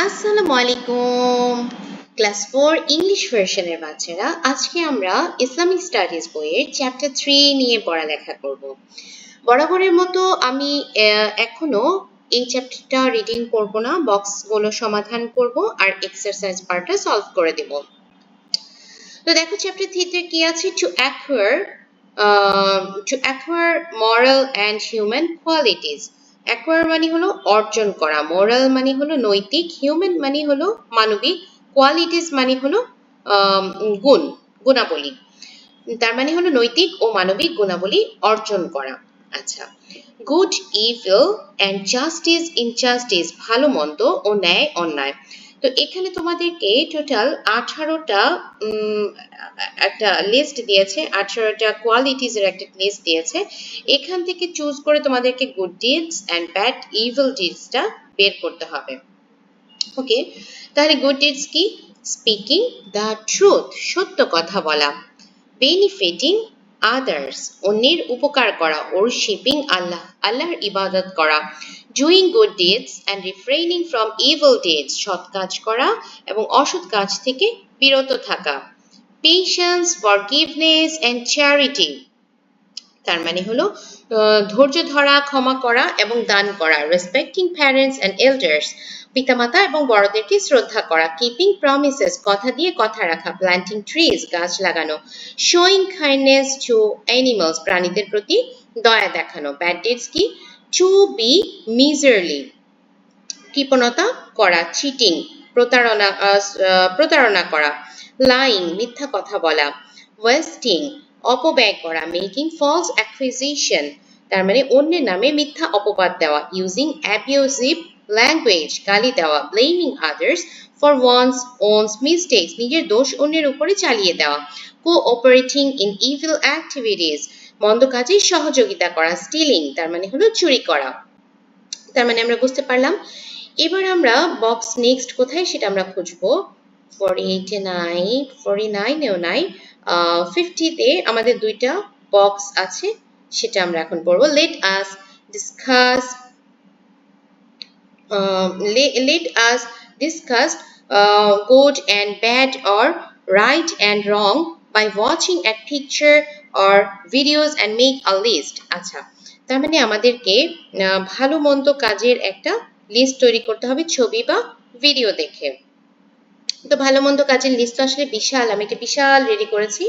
আসসালামু আলাইকুম class 4 English ভার্সনের বাচ্চারা আজকে আমরা ইসলামিক স্টাডিজ বইয়ের চ্যাপ্টার 3 নিয়ে পড়ালেখা করব। বরাবরের মতো আমি এখনো এই চ্যাপ্টারটা রিডিং করব না, বক্সগুলো সমাধান করব আর এক্সারসাইজ পার্টটা সলভ করে দেব। তো দেখো চ্যাপ্টার 3 তে কি আছে, to acquire moral and human qualities. Acquire মানে হলো অর্জন করা, মোরাল মানে হলো নৈতিক, হিউম্যান মানে হলো মানবিক, কোয়ালিটিস মানে হলো গুণাবলী। তার মানে হলো নৈতিক ও মানবিক গুণাবলী অর্জন করা। আচ্ছা, good evil and justice injustice, ভালো মন্দ ও ন্যায় অন্যায়। তো এখানে তোমাদেরকে টোটাল 18টা একটা লিস্ট দিয়েছে, 18টা কোয়ালিটিস এর একটা লিস্ট দিয়েছে। এখান থেকে চুজ করে তোমাদেরকে good deeds and bad evil ডিডসটা বের করতে হবে। ওকে, তাহলে গুড ডিডস কি? স্পিকিং দ্য ট্রুথ, সত্য কথা বলা। বেনিফিটিং আদার্স, অন্যের উপকার করা। ওরশিপিং আল্লাহ, আল্লাহর ইবাদত করা। Doing good deeds and refraining from evil deeds, সৎ কাজ করা এবং অসৎ কাজ থেকে বিরত থাকা। পেশেন্স, ফরগিভনেস অ্যান্ড চ্যারিটি, তার মানে হলো ধৈর্য ধরা, ক্ষমা করা এবং দান করা। রেসপেক্টিং প্যারেন্টস অ্যান্ড এল্ডার্স, পিতামাতা এবং বড়দেরকে শ্রদ্ধা করা। কিপিং প্রমিসেস, কথা দিয়ে কথা রাখা। প্ল্যান্টিং ট্রিজ, গাছ লাগানো। শোয়িং কাইন্ডনেস টু অ্যানিমালস, প্রাণীদের প্রতি দয়া দেখানো। ব্যাড ডিডস কি? টু বি মিজারলি, কৃপণতা করা। চিটিং, প্রতারণা করা। লাইং, মিথ্যা কথা বলা। ওয়েস্টিং, অপব্যয় করা। মেকিং ফলস অ্যাকুইজিশন, তার মানে অন্যের নামে মিথ্যা অপবাদ দেওয়া। ইউজিং অ্যাবিউজিভ ল্যাঙ্গুয়েজ, গালি দেওয়া। Blaming others for one's owns mistakes, নিজের দোষ অন্যের উপরে চালিয়ে দেওয়া। কোঅপারেটিং ইন ইভিল অ্যাক্টিভিটিস, মন্দ কাজে সহযোগিতা করা। স্টিলিং, তার মানে হলো চুরি করা। তার মানে আমরা বুঝতে পারলাম। এবার আমরা বক্স নেক্সট কোথায় সেটা আমরা খুঁজবো। 49এও নাই, 50তে আমাদের দুইটা বক্স আছে, সেটা আমরা এখন পড়বো। Let us discuss good and bad or right and wrong by watching a picture or videos and make a list. আচ্ছা, তার মানে আমাদেরকে ভালো মন্দ কাজের একটা লিস্ট তৈরি করতে হবে ছবি বা ভিডিও দেখে। তো ভালো মন্দ কাজের লিস্ট আসলে বিশাল, আমি একটা বিশাল রেডি করেছি,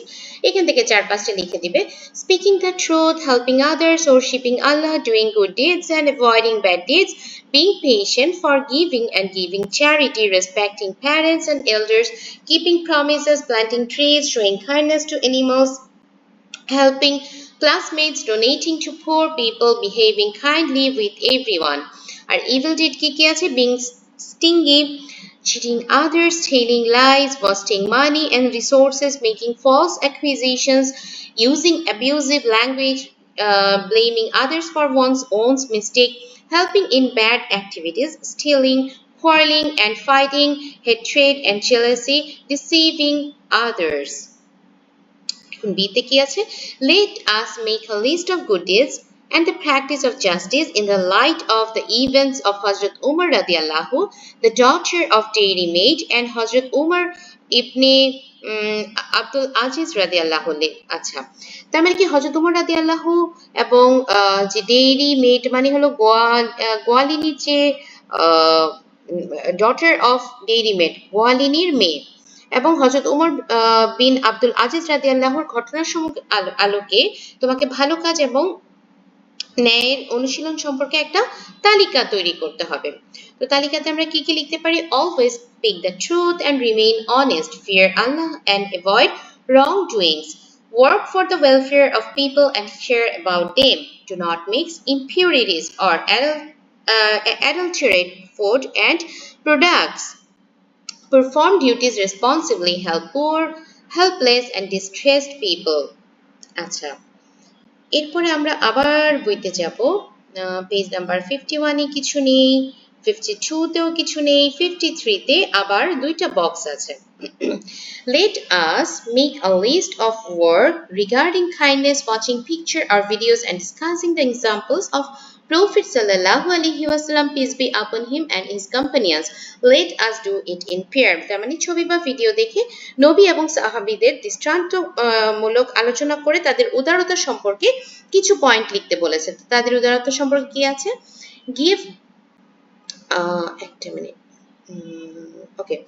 এখান থেকে 4-5টা লিখে দিবে। Speaking the truth, helping others, worshipping Allah, doing good deeds and avoiding bad deeds, being patient, forgiving and giving charity, respecting parents and elders, keeping promises, planting trees, showing kindness to animals, helping classmates, donating to poor people, behaving kindly with everyone. আর evil deed কি কি আছে? Being stingy, cheating others, telling lies, wasting money and resources, making false accusations, using abusive language, blaming others for one's own mistake, helping in bad activities, stealing, quarreling and fighting, hatred and jealousy, deceiving others. বিতে কি আছে? Let us make a list of good deeds and the practice of justice in the light of the events of Hazrat Umar radiallahu, the daughter of dairy maid, and Hazrat Umar ibn Abdul Aziz রাদিয়াল্লাহু। আচ্ছা, তার মানে কি হযরত উমর রাদিয়াল্লাহু এবং যে dairy made মানে হলো গোয়ালিনীর যে ডটার অফ ডেইরি মেড, গোয়ালিনীর মেয়ে, এবং হযরত উমর বিন আব্দুল আজিজ রাদিয়াল্লাহুর ঘটনাসমূহ আলোকে তোমাকে ভালো কাজ এবং ন্যায়ের অনুশীলন সম্পর্কে একটা তালিকা তৈরি করতে হবে। তো তালিকাতে আমরা কি কি লিখতে পারি? Always speak the truth and remain honest, fear Allah and avoid wrong doings, work for the welfare of people and care about them, do not mix impurities or adulterate food and products, perform duties responsibly, help poor, helpless and distressed people. আচ্ছা, এরপরে আমরা আবার বইতে যাব। Page number 51-এ কিছু নেই, 52-তেও কিছু নেই, 53-তে আবার দুইটা বক্স আছে। Let us make a list of work regarding kindness, watching picture or videos and discussing the examples of Prophet sallallahu alaihi wasallam, peace be upon him and his companions, let us do it in pair. তার মানে ছবি বা video দেখে নবী এবং সাহাবীদের দৃষ্টান্ত মূলক আলোচনা করে তাদের উদারতা সম্পর্কে কিছু পয়েন্ট লিখতে বলেছে। তাদের উদারতা সম্পর্কে কি আছে? গিভ একটা minute okay,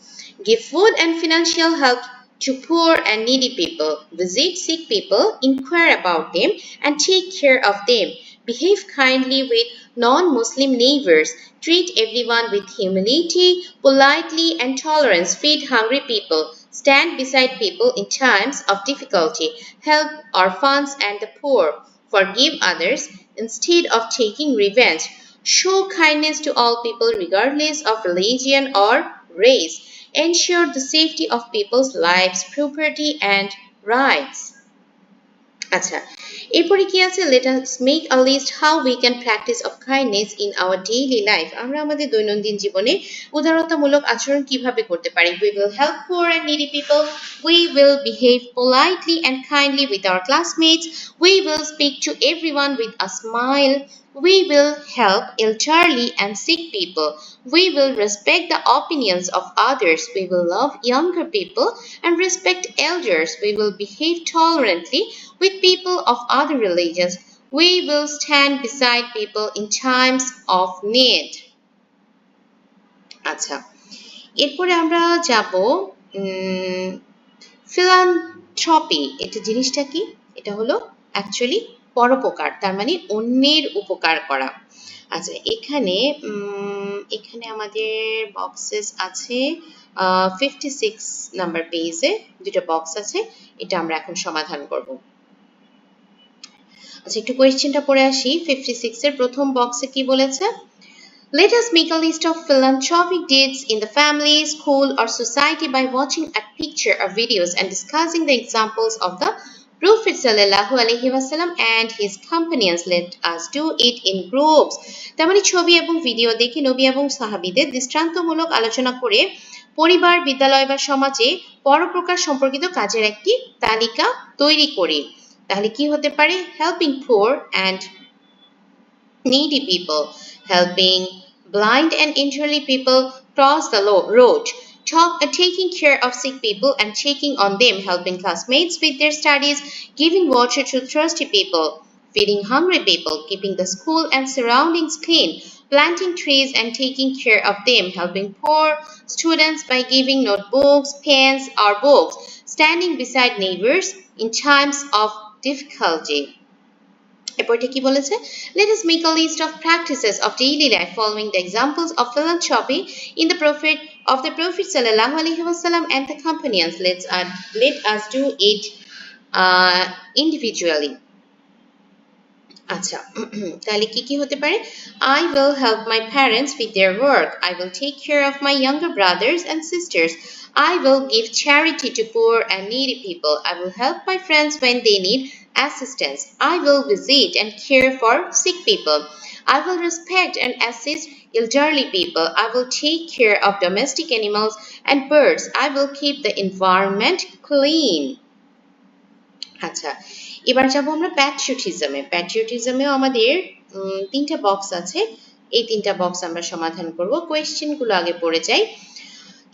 give food and financial help to poor and needy people, visit sick people, inquire about them and take care of them, behave kindly with non-Muslim neighbors, treat everyone with humility, politely and tolerance, feed hungry people, stand beside people in times of difficulty, help orphans and the poor, forgive others instead of taking revenge, show kindness to all people regardless of religion or race, ensure the safety of people's lives, property and rights. আচ্ছা, এরপরে কি আছে? let us make a list how we can practice of kindness in our daily life. আমরা আমাদের দৈনন্দিন জীবনে উদারতামূলক আচরণ কিভাবে করতে পারি? We will help poor and needy people. We will behave politely and kindly with our classmates. We will speak to everyone with a smile. We will help elderly and sick people. We will respect the opinions of others. We will love younger people and respect elders. We will behave tolerantly with people of other religions. We will stand beside people in times of need. আচ্ছা, এরপরে আমরা যাব philanthropy. এটা জিনিসটা কি? এটা হলো actually পরোপকার, তার মানে অন্যের উপকার করা। আচ্ছা, এখানে আমাদের বক্সেস আছে 56 নাম্বার পেজে দুটো বক্স আছে, এটা আমরা এখন সমাধান করব। আচ্ছা, একটু কোয়েশ্চেনটা পড়ে আসি। 56 এর প্রথম বক্সে কি বলেছে? Let us make a list of philanthropic deeds in the family, school or society by watching a picture or videos and discussing the examples of the Prophet sallallahu alaihi wasallam and his companions. Let us do it in groups. তার মানে ছবি এবং video দেখে নবী এবং সাহাবীদের দৃষ্টান্তমূলক আলোচনা করে পরিবার, বিদ্যালয় বা সমাজে পরোপকার সম্পর্কিত কাজের একটি তালিকা তৈরি করি। তাহলে কি হতে পারে? Helping poor and needy people, helping blind and elderly people cross the road, taking care of sick people and checking on them, helping classmates with their studies, giving water to thirsty people, feeding hungry people, keeping the school and surroundings clean, planting trees and taking care of them, helping poor students by giving notebooks, pens or books, standing beside neighbors in times of difficulty. এরপরটা কি বলেছে? Let us make a list of practices of daily life following the examples of philanthropy in the Prophet sallallahu alaihi wasallam and the companions. Let us do it individually. আচ্ছা, তাহলে কি হতে পারে? I will help my parents with their work. I will take care of my younger brothers and sisters. I will give charity to poor and needy people. I will help my friends when they need assistance. I will visit and care for sick people. I will respect and assist elderly people. I will take care of domestic animals and birds. I will keep the environment clean. আচ্ছা, এবার যাব আমরা প্যাট্রিয়টিজমেও আমাদের তিনটা box আছে, এই তিনটা box আমরা সমাধান করব। কোয়েশ্চেনগুলো আগে পড়ে যাই।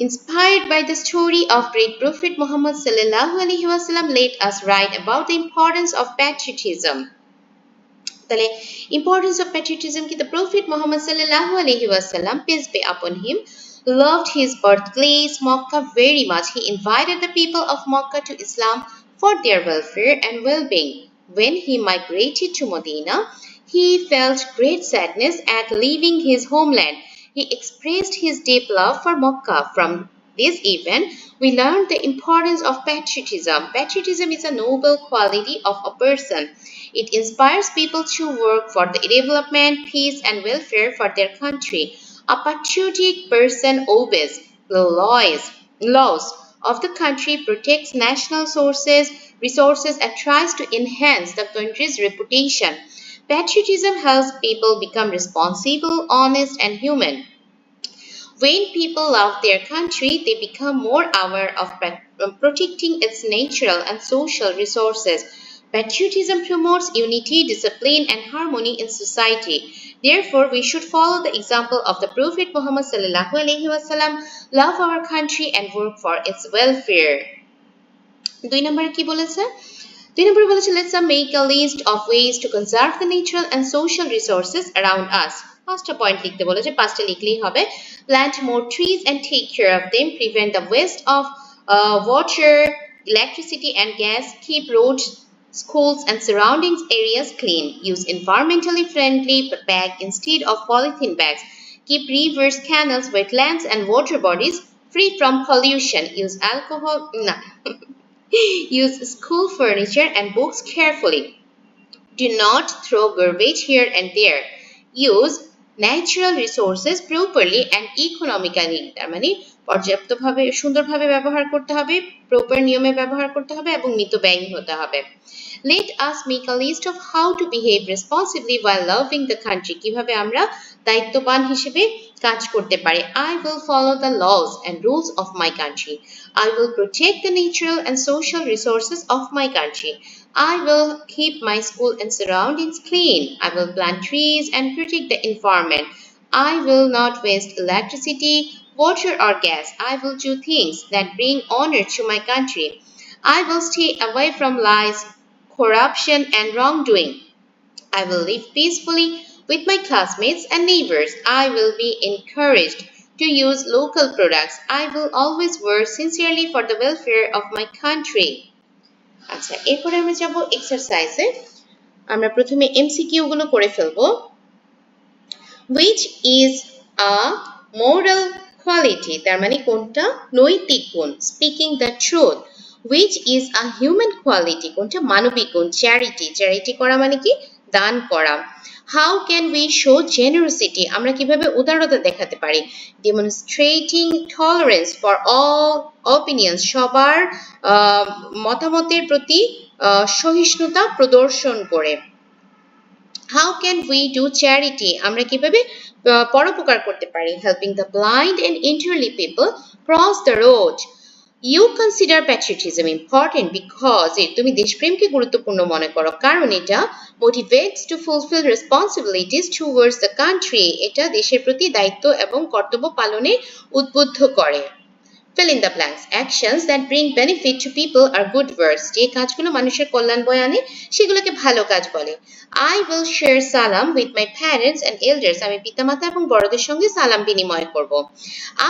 Inspired by the story of great Prophet Muhammad sallallahu alaihi wasallam, let us write about the importance of patriotism. তাহলে importance of patriotism কি? The Prophet Muhammad sallallahu alaihi wasallam, peace be upon him, loved his birthplace Makkah very much. He invited the people of Makkah to Islam for their welfare and well-being. When he migrated to Medina, he felt great sadness at leaving his homeland. He expressed his deep love for Makkah. From this event, we learned the importance of patriotism. Patriotism is a noble quality of a person. It inspires people to work for the development, peace, and welfare for their country. A patriotic person obeys the laws of the country, protects national resources, and tries to enhance the country's reputation. Patriotism helps people become responsible, honest, and human. When people love their country, they become more aware of protecting its natural and social resources. Patriotism promotes unity, discipline, and harmony in society. Therefore, we should follow the example of the Prophet Muhammad sallallahu alaihi wasallam, love our country and work for its welfare. 2 নম্বরে কি বলেছে? 2 নম্বরে বলেছে let's make a list of ways to conserve the natural and social resources around us. পাঁচটা point লিখতে বলেছে, পাঁচটা লিখলেই হবে। Plant more trees and take care of them, prevent the waste of water, electricity and gas, keep roads, schools and surroundings areas clean, use environmentally friendly bag instead of polythene bags, keep rivers, canals, wetlands and water bodies free from pollution, use alcohol use school furniture and books carefully. Do not throw garbage here and there. Use natural resources properly and economically. তার মানে পর্যাপ্তভাবে সুন্দরভাবে ব্যবহার করতে হবে, proper নিয়মে ব্যবহার করতে হবে এবং মিতব্যয়ী হতে হবে। Let us make a list of how to behave responsibly while loving the country. কিভাবে আমরা দায়িত্ববান হিসেবে কাজ করতে পারি। I will follow the laws and rules of my country. I will protect the natural and social resources of my country. I will keep my school and surroundings clean. I will plant trees and protect the environment. I will not waste electricity, water or gas. I will do things that bring honor to my country. I will stay away from lies, corruption and wrongdoing. I will live peacefully with my classmates and neighbors. I will be encouraged to use local products. I will always work sincerely for the welfare of my country. আচ্ছা, এরপরে আমরা যাব এক্সারসাইজে। আমরা প্রথমে MCQ গুলো করে ফেলবো। Which is a moral quality? তার মানে কোনটা নৈতিক গুণ? Speaking the truth. Which is a human quality? কোনটা মানবিক গুণ? Charity. Charity করা মানে কি? দান করা। How can we show generosity? আমরা কিভাবে উদারতা দেখাতে পারি? Demonstrating tolerance for all opinions. সবার মতামতের প্রতি সহিষ্ণুতা প্রদর্শন করে। How can we do charity? আমরা কিভাবে পরোপকার করতে পারি? Helping the blind and elderly people cross the road. You consider patriotism important because তুমি দেশপ্রেমকে গুরুত্বপূর্ণ মনে করো, কারণ এটা motivates to fulfill responsibilities towards the country. এটা দেশের প্রতি দায়িত্ব এবং কর্তব্য পালনে উদ্বুদ্ধ করে। Fill in the blanks. Actions that bring benefit to people are good works. যে কাজগুলো মানুষের কল্যাণ বয়ে আনে সেগুলোকে ভালো কাজ বলে। I will share salam with my parents and elders. আমি পিতামাতা এবং বড়দের সঙ্গে সালাম বিনিময় করব।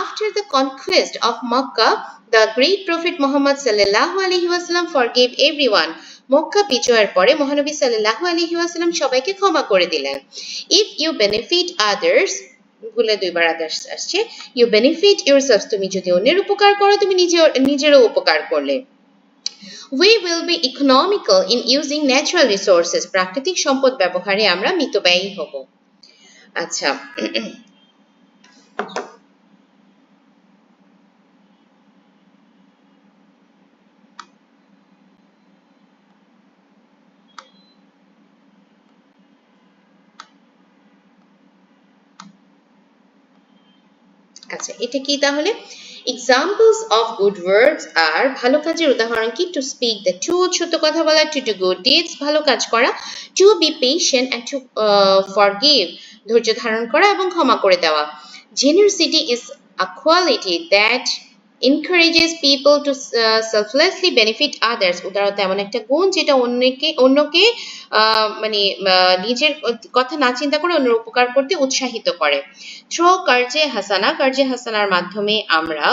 After the conquest of Makkah, the great prophet Muhammad sallallahu alaihi wasallam forgave everyone. Mecca বিজয়ের পরে মহানবী সাল্লাল্লাহু আলাইহি ওয়াসাল্লাম সবাইকে ক্ষমা করে দিলেন। If you benefit others, ভুলে দুইবার আদার্স আসছে, ইউ বেনিফিট ইয়োরসেলফ, তুমি যদি অন্যের উপকার করো তুমি নিজেরও উপকার করলে। We will be economical in using natural resources. প্রাকৃতিক সম্পদ ব্যবহারে আমরা মিতব্যয়ী হব। আচ্ছা, আচ্ছা এটা কি তাহলে? Examples of good words are ভালো কাজের উদাহরণ কি? To speak the truth, সত্য কথা বলা, to do good deeds, ভালো কাজ করা, to be patient and to forgive, ধৈর্য ধারণ করা এবং ক্ষমা করে দেওয়া। Generosity is a quality that encourages people to selflessly benefit others. উদারতা এমন একটা গুণ যেটা অন্যকে মানে নিজের কথা না চিন্তা করে অন্যের উপকার করতে উৎসাহিত করে। Through কার্জে হাসানা, কার্জে হাসানার মাধ্যমে আমরা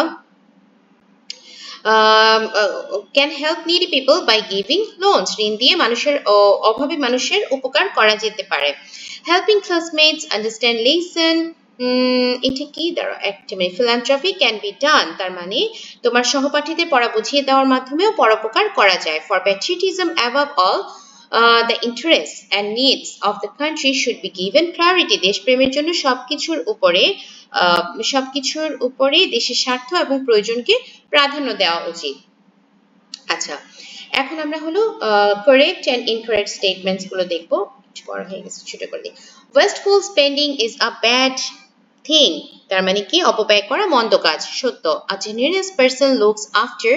can help needy people by giving loans. ঋণ দিয়ে মানুষের অভাবী মানুষের উপকার করা যেতে পারে। Helping classmates understand lesson, এটা কি দ্বারা একটা মানে philanthropy can be done, তার মানে তোমার সহপাঠীদের পড়া বুঝিয়ে দেওয়ার মাধ্যমেও পরোপকার করা যায়। For patriotism above all, the interests and needs of the country should be given priority. দেশপ্রেমের জন্য সবকিছুর উপরে দেশের স্বার্থ এবং প্রয়োজনকে প্রাধান্য দেওয়া উচিত। আচ্ছা, এখন আমরা হলো correct and incorrect statements গুলো দেখব। বড় হয়ে গেছে, ছোট করে দিই। Wasteful spending is a bad thing. তার মানে কি? অপব্যয় করা মন্দ কাজ। সত্য। A generous person looks after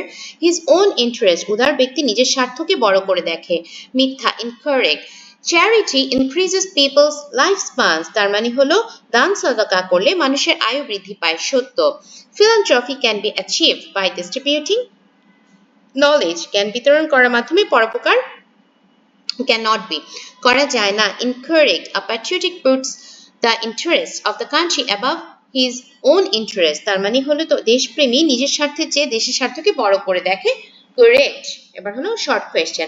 his own interest. উদার ব্যক্তি নিজের স্বার্থকে বড় করে দেখে। মিথ্যা, incorrect. Charity increases people's life spans, তার মানে হলো দান সাদাকা করলে মানুষের আয়ু বৃদ্ধি পায়, সত্য। Philanthropy can be achieved by distributing knowledge, জ্ঞান বিতরণ করার মাধ্যমে পরোপকার cannot be করা যায় না। Incorrect, a patriotic puts the interest of the country above his own interest, তার মানে হলো তো দেশপ্রেমী নিজের স্বার্থের চেয়ে দেশের স্বার্থকে বড় করে দেখে। Correct. এবার হলো short question.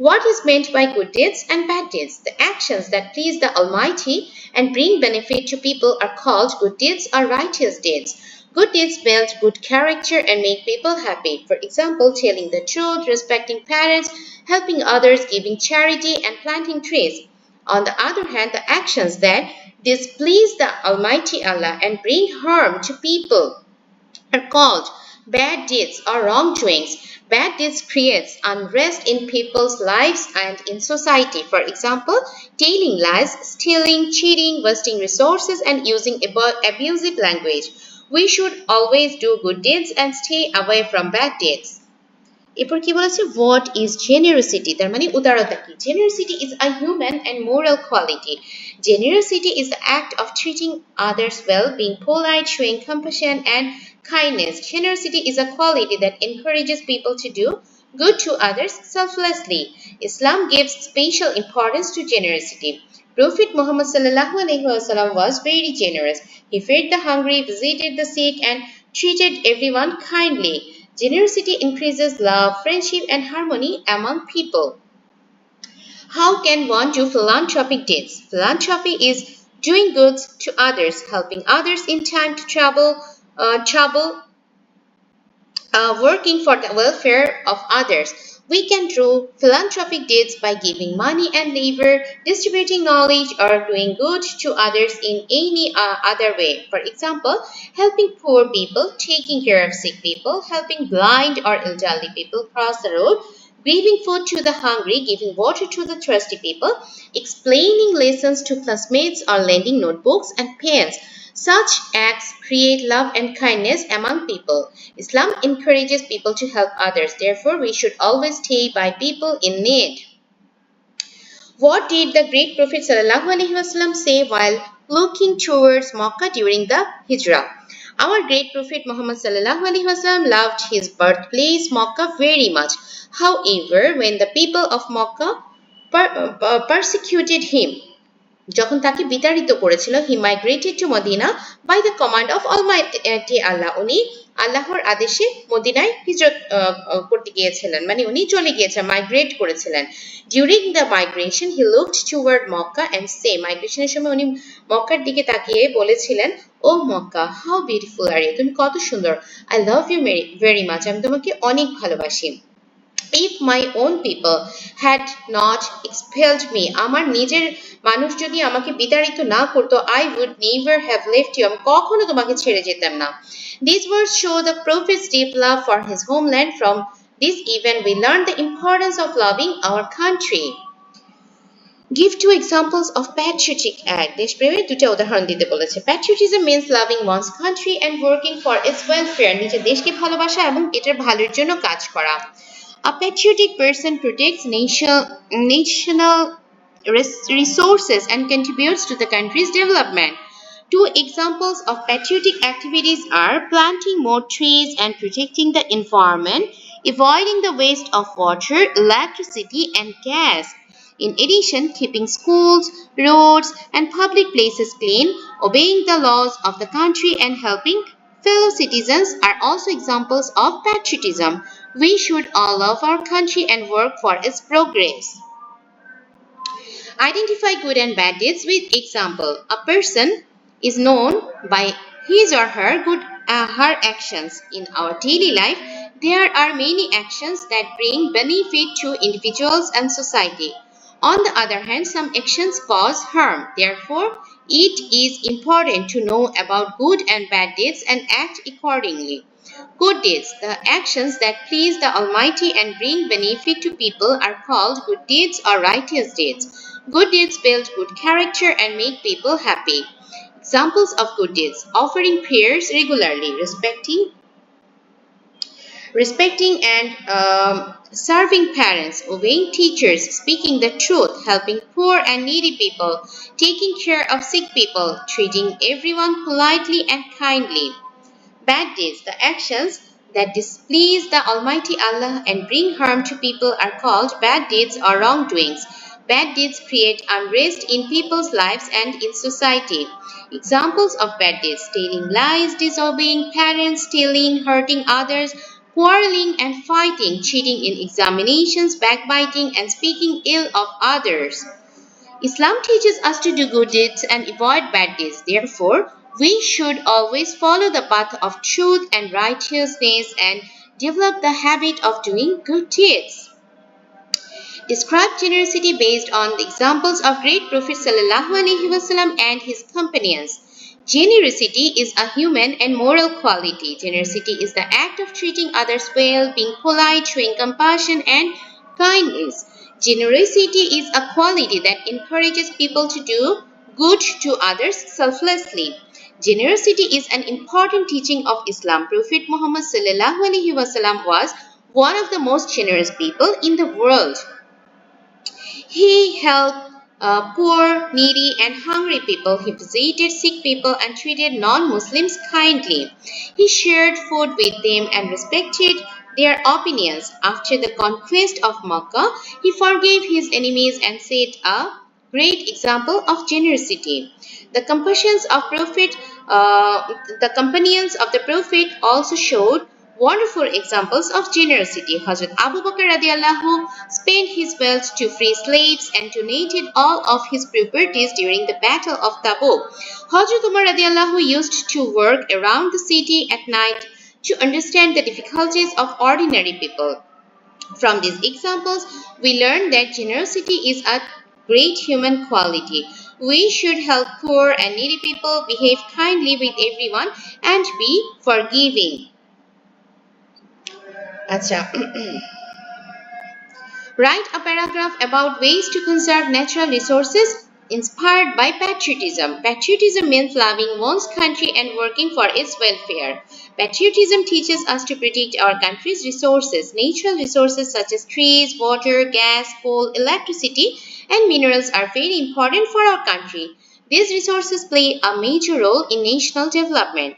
What is meant by good deeds and bad deeds? The actions that please the Almighty and bring benefit to people are called good deeds or righteous deeds. Good deeds build good character and make people happy. For example, telling the truth, respecting parents, helping others, giving charity, and planting trees. On the other hand, the actions that displease the Almighty Allah and bring harm to people are called bad deeds or wrongdoings. Bad deeds creates unrest in people's lives and in society. For example, telling lies, stealing, cheating, wasting resources, and using abusive language. We should always do good deeds and stay away from bad deeds. এরপর কি বলেছে, what is generosity, তার মানে উদারতা কি। Generosity is a human and moral quality. Generosity is the act of treating others well, being polite, showing compassion and kindness. Generosity is a quality that encourages people to do good to others selflessly. Islam gives special importance to generosity. Prophet Muhammad sallallahu alaihi wasallam was very generous. He fed the hungry, visited the sick, and treated everyone kindly. Generosity increases love, friendship, and harmony among people. How can one do philanthropic deeds? Philanthropy is doing good to others, helping others in time to trouble, working for the welfare of others. We can do philanthropic deeds by giving money and labor, distributing knowledge, or doing good to others in any other way. For example, helping poor people, taking care of sick people, helping blind or elderly people cross the road, giving food to the hungry, giving water to the thirsty people, explaining lessons to classmates, or lending notebooks and pens. Such acts create love and kindness among people. Islam encourages people to help others. Therefore, we should always stay by people in need. What did the great Prophet ﷺ say while looking towards Makkah during the Hijrah? Our great Prophet Muhammad ﷺ loved his birthplace Makkah very much. However, when the people of Makkah persecuted him, যখন তাকে বিতাড়িত করেছিল, he migrated to Medina by the command of Almighty Allah. উনি আল্লাহর আদেশে মদিনায় হিজরত করতে গিয়েছিলেন, মানে উনি চলে গিয়েছেন, মাইগ্রেট করেছিলেন। During the migration he looked toward Makkah and say, মাইগ্রেশনের সময় উনি মক্কার দিকে তাকিয়ে বলেছিলেন, ও Mecca, how beautiful are you, তুমি কত সুন্দর, I love you very much, আমি তোমাকে অনেক ভালোবাসি। If my own people had not expelled me, আমার নিজের মানুষ যদি আমাকে বিতাড়িত না করতো, I would never have left you, আমি কখনো তোমাকে ছেড়ে যেতাম না। These words show the Prophet's deep love for his homeland. From this event we learn the importance of loving our country. Give two examples of patriotic act. দেশপ্রেমের দুটো উদাহরণ দিতে বলেছে। Patriotism means loving one's country and working for its welfare. নিজের দেশকে ভালোবাসা এবং এটার ভালোর জন্য কাজ করা। A patriotic person protects national resources and contributes to the country's development. Two examples of patriotic activities are planting more trees and protecting the environment, avoiding the waste of water, electricity, and gas. In addition, keeping schools, roads, and public places clean, obeying the laws of the country, and helping fellow citizens are also examples of patriotism. We should all love our country and work for its progress. Identify good and bad deeds with example. A person is known by his or her her actions. In our daily life, there are many actions that bring benefit to individuals and society. On the other hand, some actions cause harm. Therefore, it is important to know about good and bad deeds and act accordingly. Good deeds, the actions that please the Almighty and bring benefit to people, are called good deeds or righteous deeds. Good deeds build good character and make people happy. Examples of good deeds: offering prayers regularly, Respecting and serving parents, obeying teachers, speaking the truth, helping poor and needy people, taking care of sick people, treating everyone politely and kindly. Bad deeds, the actions that displease the Almighty Allah and bring harm to people, are called bad deeds or wrongdoings. Bad deeds create unrest in people's lives and in society. Examples of bad deeds: telling lies, disobeying parents, stealing, hurting others, quarreling and fighting, cheating in examinations, backbiting, and speaking ill of others. Islam teaches us to do good deeds and avoid bad deeds. Therefore, we should always follow the path of truth and righteousness and develop the habit of doing good deeds. Describe generosity based on the examples of great Prophet ﷺ and his companions. Generosity is a human and moral quality. Generosity is the act of treating others well, being polite, showing compassion and kindness. Generosity is a quality that encourages people to do good to others selflessly. Generosity is an important teaching of Islam. Prophet Muhammad ﷺ was one of the most generous people in the world. He helped poor, needy, and hungry people. He visited sick people and treated non-Muslims kindly. He shared food with them and respected their opinions. After the conquest of Makkah, he forgave his enemies and set a great example of generosity. The companions of Prophet, the companions of the Prophet also showed wonderful examples of generosity. Hazrat Abu Bakr radiallahu spent his wealth to free slaves and donated all of his properties during the Battle of Tabuk. Hazrat Umar radiallahu used to work around the city at night to understand the difficulties of ordinary people. From these examples, we learn that generosity is a great human quality. We should help poor and needy people, behave kindly with everyone, and be forgiving. Acha. Write a paragraph about ways to conserve natural resources inspired by patriotism. Patriotism means loving one's country and working for its welfare. Patriotism teaches us to protect our country's resources. Natural resources such as trees, water, gas, coal, electricity, and minerals are very important for our country. These resources play a major role in national development.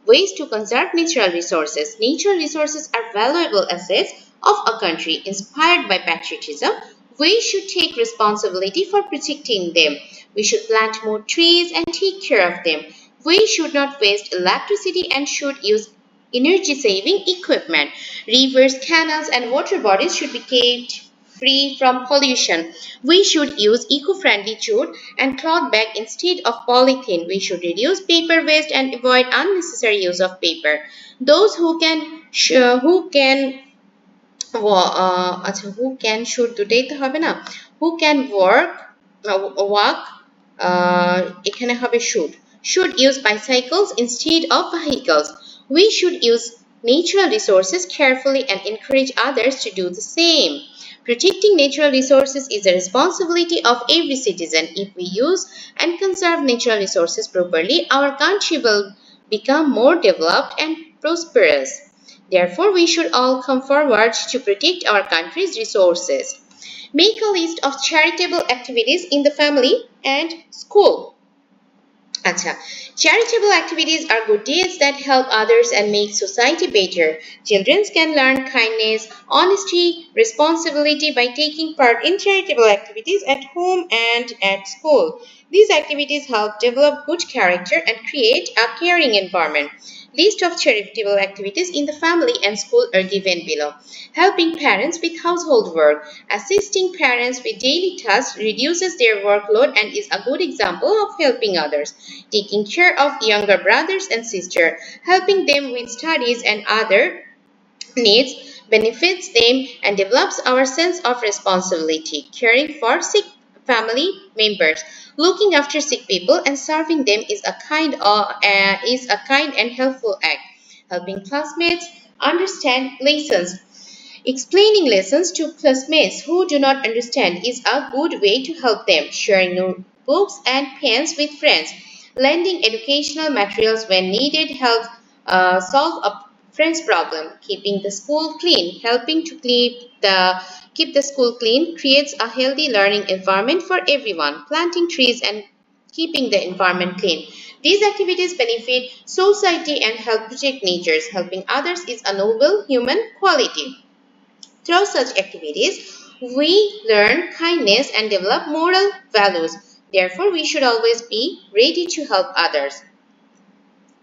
Ways to conserve natural resources. Natural resources are valuable assets of a country. Inspired by patriotism, we should take responsibility for protecting them. We should plant more trees and take care of them. We should not waste electricity and should use energy-saving equipment. Rivers, canals, and water bodies should be kept free from pollution. We should use eco-friendly jute and cloth bag instead of polythene. We should reduce paper waste and avoid unnecessary use of paper. Those who can আচ্ছা who can should দুটাই তো হবে না who can walk এখানে হবে should use bicycles instead of vehicles. We should use natural resources carefully and encourage others to do the same. Protecting natural resources is a responsibility of every citizen. If we use and conserve natural resources properly, our country will become more developed and prosperous. Therefore, we should all come forward to protect our country's resources. Make a list of charitable activities in the family and school. Acha. Charitable activities are good deeds that help others and make society better. Children can learn kindness, honesty, responsibility by taking part in charitable activities at home and at school. These activities help develop good character and create a caring environment. List of charitable activities in the family and school are given below. Helping parents with household work. Assisting parents with daily tasks reduces their workload and is a good example of helping others. Taking care of younger brothers and sisters. Helping them with studies and other needs benefits them and develops our sense of responsibility. Caring for sick family members. Looking after sick people and serving them is a kind and helpful act. Helping classmates understand lessons. Explaining lessons to classmates who do not understand is a good way to help them. Sharing notebooks and pens with friends. Lending educational materials when needed helps solve a Friends problem, keeping the school clean. Helping to keep the school clean creates a healthy learning environment for everyone. Planting trees and keeping the environment clean. These activities benefit society and help protect nature. Helping others is a noble human quality. Through such activities, we learn kindness and develop moral values. Therefore, we should always be ready to help others.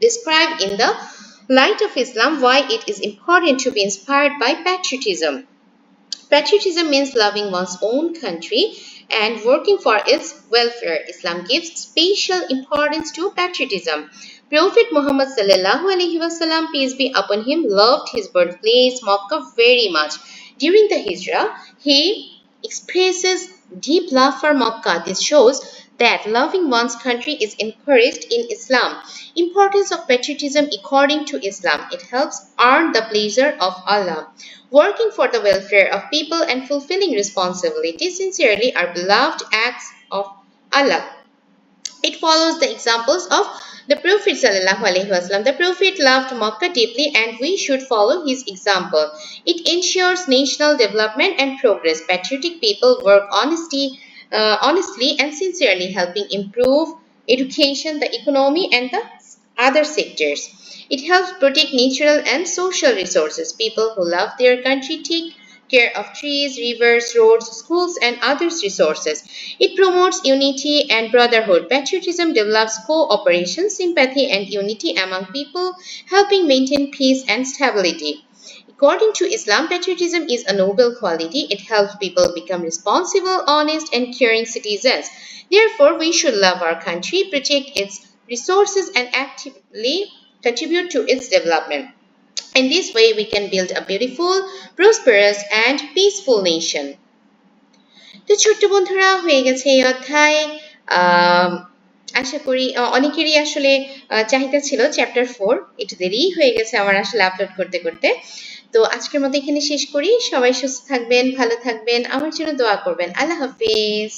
Describe in the light of Islam why it is important to be inspired by patriotism. Patriotism means loving one's own country and working for its welfare. Islam gives special importance to patriotism. Prophet Muhammad sallallahu alaihi wasallam, peace be upon him, loved his birthplace Makkah very much. During the Hijrah, he expresses deep love for Makkah. This shows that loving one's country is encouraged in Islam. Importance of patriotism according to Islam. It helps earn the pleasure of Allah. Working for the welfare of people and fulfilling responsibilities sincerely are beloved acts of Allah. It follows the examples of the Prophet ﷺ. The Prophet loved Makkah deeply and we should follow his example. It ensures national development and progress. Patriotic people work honestly and sincerely, helping improve education, the economy, and the other sectors. It helps protect natural and social resources. People who love their country take care of trees, rivers, roads, schools, and other resources. It promotes unity and brotherhood. Patriotism develops cooperation, sympathy, and unity among people, helping maintain peace and stability. According to Islam, patriotism is a noble quality. It helps people become responsible, honest, and caring citizens. Therefore, we should love our country, protect its resources, and actively contribute to its development. In this way, we can build a beautiful, prosperous, and peaceful nation. তো ছোট্ট বন্ধুরা হয়ে গেছে এই অধ্যায়। আম, আশা করি অনেকেরই আসলে চাহিদা ছিল চ্যাপ্টার 4, একটু দেরিই হয়ে গেছে আমার আসলে আপলোড করতে করতে। তো আজকের মতো এখানে শেষ করি। সবাই সুস্থ থাকবেন, ভালো থাকবেন, আমার জন্য দোয়া করবেন। আল্লাহ হাফেজ।